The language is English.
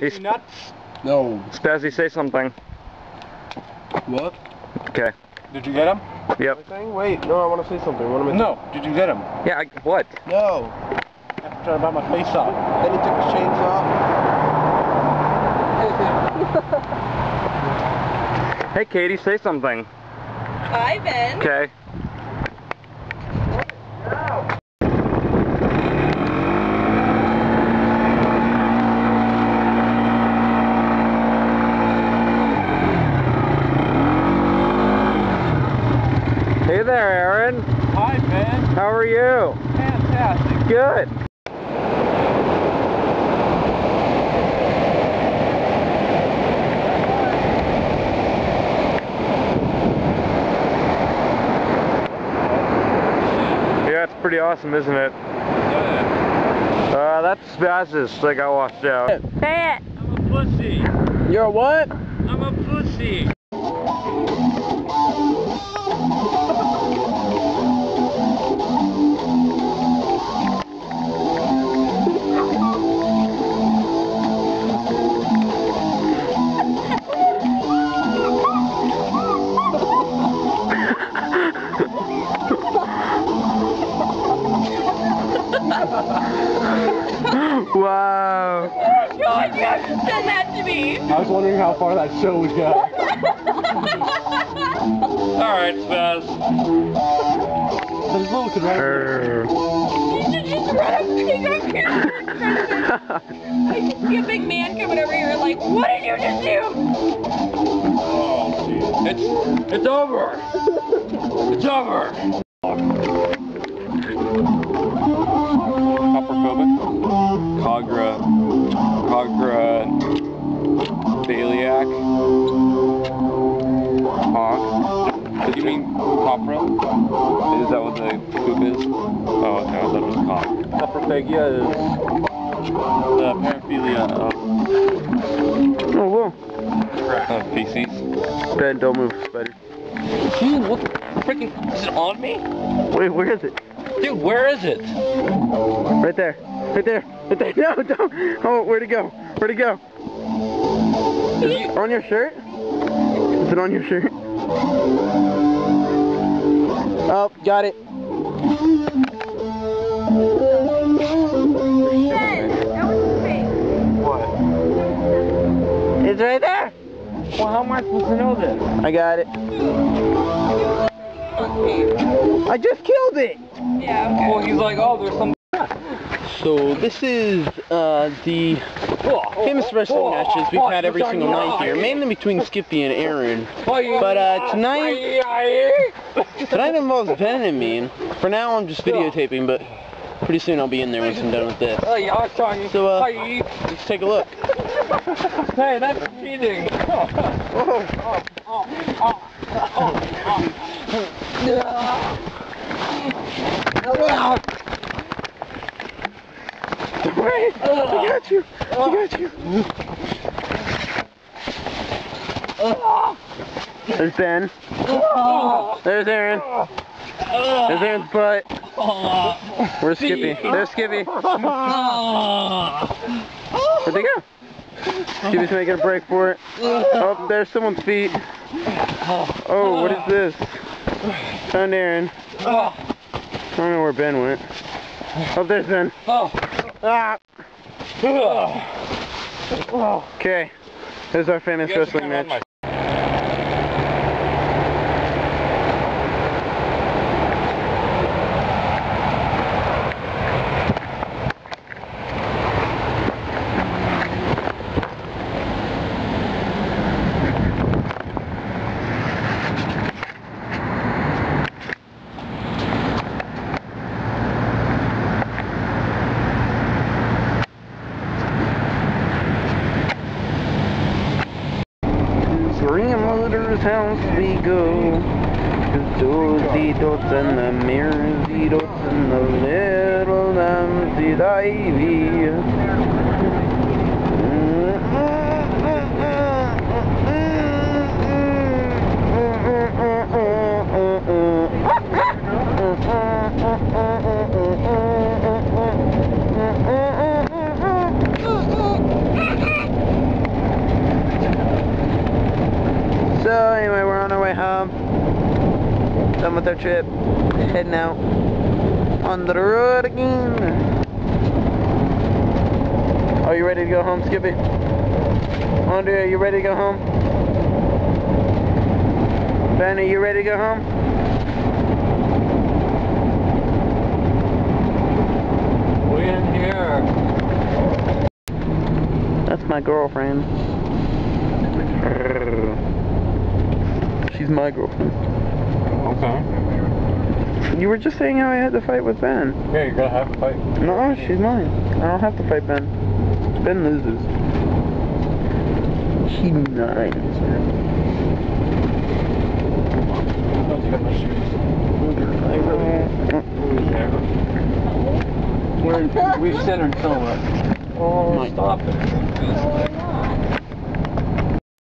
Is he nuts? No. Spazzy, say something. What? Okay. Did you get him? Yep. Wait, no, I want to say something. What am I No. Did you get him? Yeah, what? No. After I bought my face off. Then he took his chainsaw. Hey, Katie, say something. Hi, Ben. Okay. Hey there, Aaron. Hi, Ben. How are you? Fantastic. Good. Yeah, it's pretty awesome, isn't it? That's Spaz's that got washed out. Say it. I'm a pussy. You're a what? I'm a pussy. Wow. God, you have to send that to me. I was wondering how far that show would go. Alright, Spaz. There's little connection. You should just run up and take off here. I can see a big man coming over here like, what did you just do? Oh, geez. It's over. It's over. Coprophobic. Cogra Baliac. Hawk. Did you mean copra? Is that what the poop is? Oh, okay, I thought it was cock. Coprophagia is the paraphilia Oh, whoa. of feces. Ben, don't move, spider. Dude, what the freaking... Is it on me? Wait, where is it? Dude, where is it? Right there. Right there. Right there. No, don't. Oh, where'd it go? Where'd it go? On your shirt? Is it on your shirt? Oh, got it. Ben, that was fake. What? It's right there. Well, how am I supposed to know this? I got it. I just killed it. Yeah, okay. Well, he's like, oh, there's some... So this is the famous wrestling matches we've had every single night here, mainly between Skippy and Aaron. But tonight involves Ben and me. And for now, I'm just videotaping, but pretty soon I'll be in there once I'm done with this. So let's take a look. Hey, that's cheating. Don't worry. I got you. I got you. There's Ben. There's Aaron. There's Aaron's butt. Where's Skippy? There's Skippy. Where'd they go? Skippy's making a break for it. Oh, there's someone's feet. Oh, what is this? Found Aaron. I don't know where Ben went. Oh, there's Ben. Ah. Okay, this is our famous wrestling match. Grandmother's house we go. Those the dots and the mirrors, the dots and the little lambs, the ivy. with our trip. Heading out on the road again. Are you ready to go home, Skippy? Andre, are you ready to go home? Ben, are you ready to go home? We in here. That's my girlfriend. She's my girlfriend. Okay. You were just saying how I had to fight with Ben. Yeah, you're gonna have to fight. No, she's mine. I don't have to fight Ben. Ben loses. She's mine. We've centered so much. Oh, stop it.